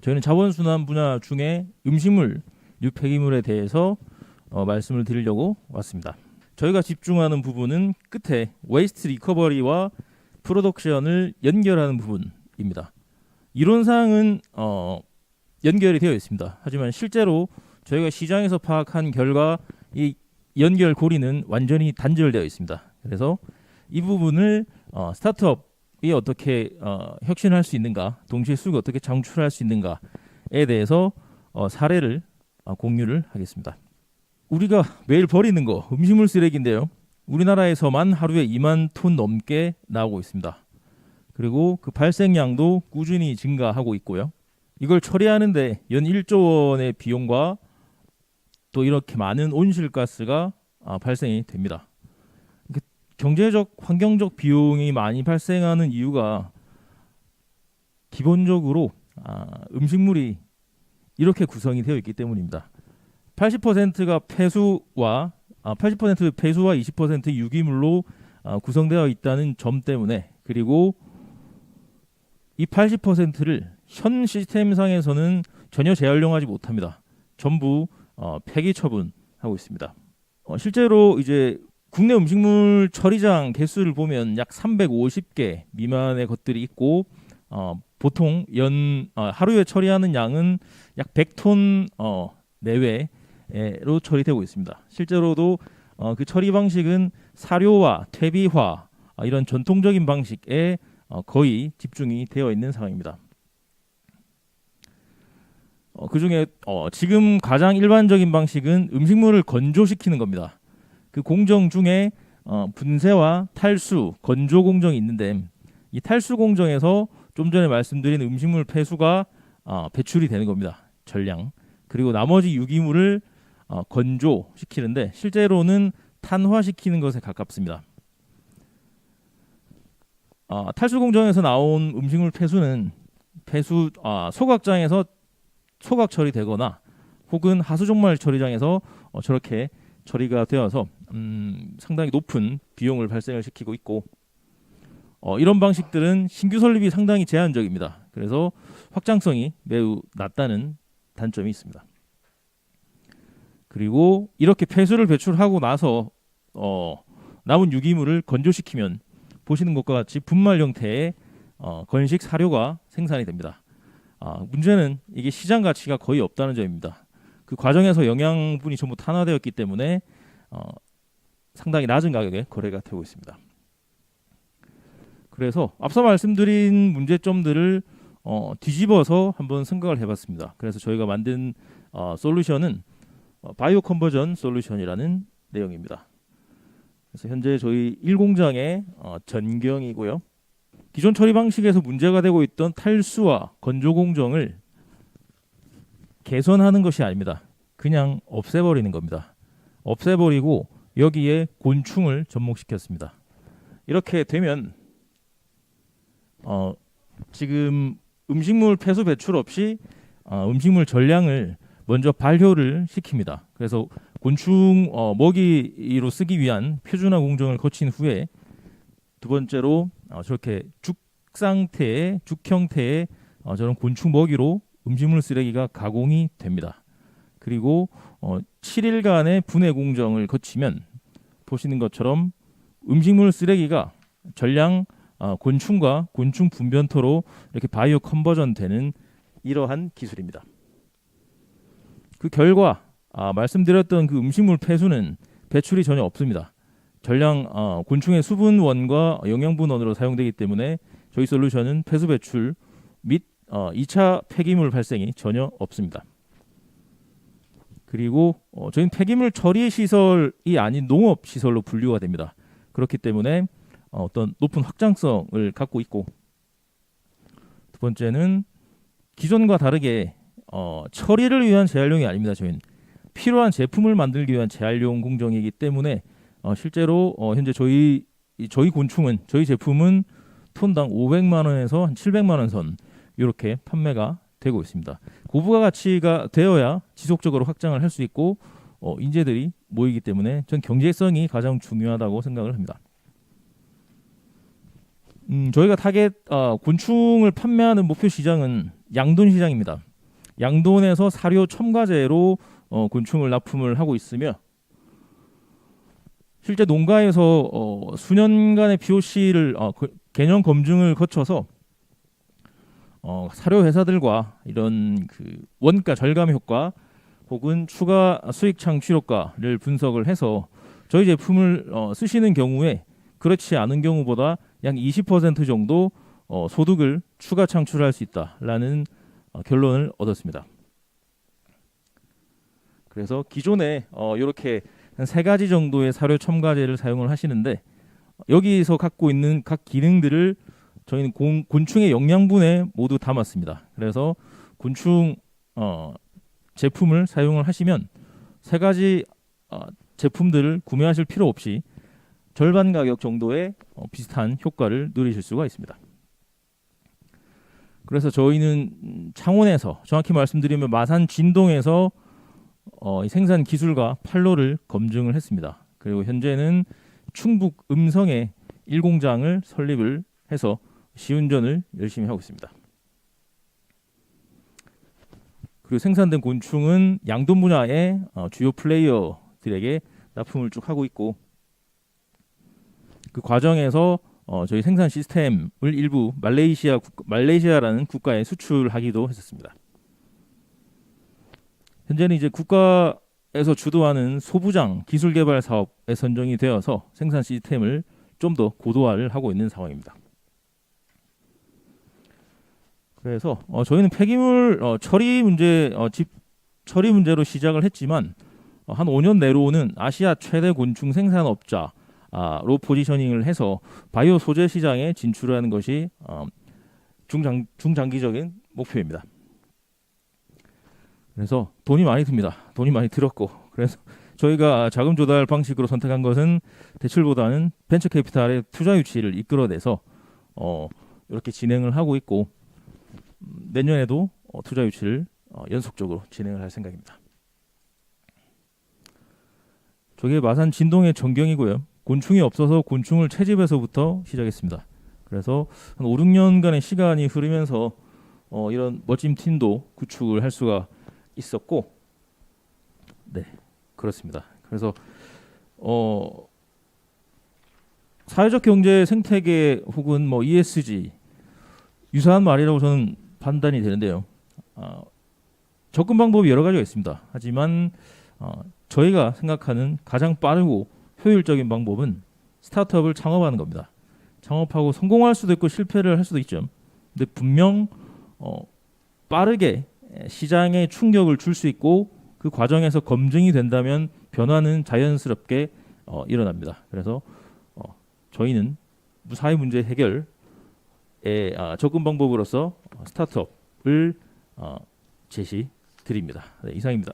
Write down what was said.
저희는 자원순환 분야 중에 음식물, 유폐기물에 대해서 말씀을 드리려고 왔습니다. 저희가 집중하는 부분은 끝에 웨이스트 리커버리와 프로덕션을 연결하는 부분입니다. 이론상은 연결이 되어 있습니다. 하지만 실제로 저희가 시장에서 파악한 결과 이 연결 고리는 완전히 단절되어 있습니다. 그래서 이 부분을 스타트업이 어떻게 혁신할 수 있는가, 동시에 수익을 어떻게 창출할 수 있는가에 대해서 사례를 공유를 하겠습니다. 우리가 매일 버리는 거 음식물 쓰레기인데요. 우리나라에서만 하루에 2만 톤 넘게 나오고 있습니다. 그리고 그 발생량도 꾸준히 증가하고 있고요. 이걸 처리하는데 연 1조 원의 비용과 또 이렇게 많은 온실가스가 발생이 됩니다. 경제적, 환경적 비용이 많이 발생하는 이유가 기본적으로 음식물이 이렇게 구성이 되어 있기 때문입니다. 80%가 폐수와 20% 유기물로 구성되어 있다는 점 때문에, 그리고 이 80%를 현 시스템상에서는 전혀 재활용하지 못합니다. 전부 폐기 처분하고 있습니다. 실제로 이제 국내 음식물 처리장 개수를 보면 약 350개 미만의 것들이 있고 보통 하루에 처리하는 양은 약 100톤 내외로 처리되고 있습니다. 실제로도 그 처리 방식은 사료와 퇴비화 이런 전통적인 방식에 거의 집중이 되어 있는 상황입니다. 그중에 지금 가장 일반적인 방식은 음식물을 건조시키는 겁니다. 그 공정 중에 분쇄와 탈수, 건조 공정이 있는데 이 탈수 공정에서 좀 전에 말씀드린 음식물 폐수가 배출이 되는 겁니다. 전량. 그리고 나머지 유기물을 건조시키는데 실제로는 탄화시키는 것에 가깝습니다. 탈수 공정에서 나온 음식물 폐수는 소각장에서 소각 처리되거나 혹은 하수종말 처리장에서 저렇게 처리가 되어서 상당히 높은 비용을 발생을 시키고 있고 이런 방식들은 신규 설립이 상당히 제한적입니다. 그래서 확장성이 매우 낮다는 단점이 있습니다. 그리고 이렇게 폐수를 배출하고 나서 남은 유기물을 건조시키면 보시는 것과 같이 분말 형태의 건식 사료가 생산이 됩니다. 문제는 이게 시장 가치가 거의 없다는 점입니다. 그 과정에서 영양분이 전부 탄화되었기 때문에 상당히 낮은 가격에 거래가 되고 있습니다. 그래서 앞서 말씀드린 문제점들을 뒤집어서 한번 생각을 해봤습니다. 그래서 저희가 만든 솔루션은 바이오 컨버전 솔루션이라는 내용입니다. 그래서 현재 저희 1공장의 전경이고요. 기존 처리 방식에서 문제가 되고 있던 탈수와 건조 공정을 개선하는 것이 아닙니다. 그냥 없애버리는 겁니다. 없애버리고 여기에 곤충을 접목시켰습니다. 이렇게 되면 지금 음식물 폐수 배출 없이 음식물 전량을 먼저 발효를 시킵니다. 그래서 곤충 먹이로 쓰기 위한 표준화 공정을 거친 후에 두 번째로 저렇게 죽 형태의 저런 곤충 먹이로 음식물 쓰레기가 가공이 됩니다. 그리고 7일간의 분해 공정을 거치면 보시는 것처럼 음식물 쓰레기가 전량 곤충과 곤충 분변토로 이렇게 바이오 컨버전 되는 이러한 기술입니다. 그 결과 말씀드렸던 그 음식물 폐수는 배출이 전혀 없습니다. 전량 곤충의 수분원과 영양분원으로 사용되기 때문에 저희 솔루션은 폐수 배출 및 2차 폐기물 발생이 전혀 없습니다. 그리고 저희는 폐기물 처리 시설이 아닌 농업 시설로 분류가 됩니다. 그렇기 때문에 어떤 높은 확장성을 갖고 있고, 두 번째는 기존과 다르게 처리를 위한 재활용이 아닙니다. 저희는 필요한 제품을 만들기 위한 재활용 공정이기 때문에 실제로 현재 저희 곤충은, 저희 제품은 톤당 500만 원에서 한 700만 원 선 이렇게 판매가 되고 있습니다. 고부가 가치가 되어야 지속적으로 확장을 할 수 있고 인재들이 모이기 때문에 전 경제성이 가장 중요하다고 생각을 합니다. 저희가 타겟 곤충을 판매하는 목표 시장은 양돈 시장입니다. 양돈에서 사료 첨가제로 곤충을 납품을 하고 있으며 실제 농가에서 수년간의 POC를 개념 검증을 거쳐서 사료 회사들과 이런 그 원가 절감 효과 혹은 추가 수익 창출 효과를 분석을 해서 저희 제품을 쓰시는 경우에 그렇지 않은 경우보다 약 20% 정도 소득을 추가 창출할 수 있다라는 결론을 얻었습니다. 그래서 기존에 이렇게 한 3가지 정도의 사료 첨가제를 사용을 하시는데 여기서 갖고 있는 각 기능들을 저희는 곤충의 영양분에 모두 담았습니다. 그래서 곤충 제품을 사용을 하시면 3가지 제품들을 구매하실 필요 없이 절반 가격 정도의 비슷한 효과를 누리실 수가 있습니다. 그래서 저희는 창원에서 정확히 말씀드리면 마산 진동에서 이 생산 기술과 판로를 검증을 했습니다. 그리고 현재는 충북 음성에 1공장을 설립을 해서 시운전을 열심히 하고 있습니다. 그리고 생산된 곤충은 양돈 분야의 주요 플레이어들에게 납품을 쭉 하고 있고 그 과정에서 저희 생산 시스템을 일부 말레이시아라는 국가에 수출하기도 했었습니다. 현재는 이제 국가에서 주도하는 소부장 기술 개발 사업에 선정이 되어서 생산 시스템을 좀 더 고도화를 하고 있는 상황입니다. 그래서 저희는 폐기물 처리 문제, 집 처리 문제로 시작을 했지만 한 5년 내로는 아시아 최대 곤충 생산업자로 포지셔닝을 해서 바이오 소재 시장에 진출하는 것이 중장기적인 목표입니다. 그래서 돈이 많이 듭니다. 돈이 많이 들었고 그래서 저희가 자금 조달 방식으로 선택한 것은 대출보다는 벤처 캐피탈의 투자 유치를 이끌어내서 이렇게 진행을 하고 있고 내년에도 투자 유치를 연속적으로 진행을 할 생각입니다. 저게 마산 진동의 전경이고요. 곤충이 없어서 곤충을 채집해서부터 시작했습니다. 그래서 한 5, 6년간의 시간이 흐르면서 이런 멋진 팀도 구축을 할 수가 있었고 네 그렇습니다. 그래서 사회적 경제 생태계 혹은 뭐 ESG 유사한 말이라고 저는 판단이 되는데요. 접근 방법이 여러 가지가 있습니다. 하지만 저희가 생각하는 가장 빠르고 효율적인 방법은 스타트업을 창업하는 겁니다. 창업하고 성공할 수도 있고 실패를 할 수도 있죠. 근데 분명 빠르게 시장에 충격을 줄 수 있고 그 과정에서 검증이 된다면 변화는 자연스럽게 일어납니다. 그래서 저희는 무사히 문제 해결의 접근 방법으로서 스타트업을 제시 드립니다. 네, 이상입니다.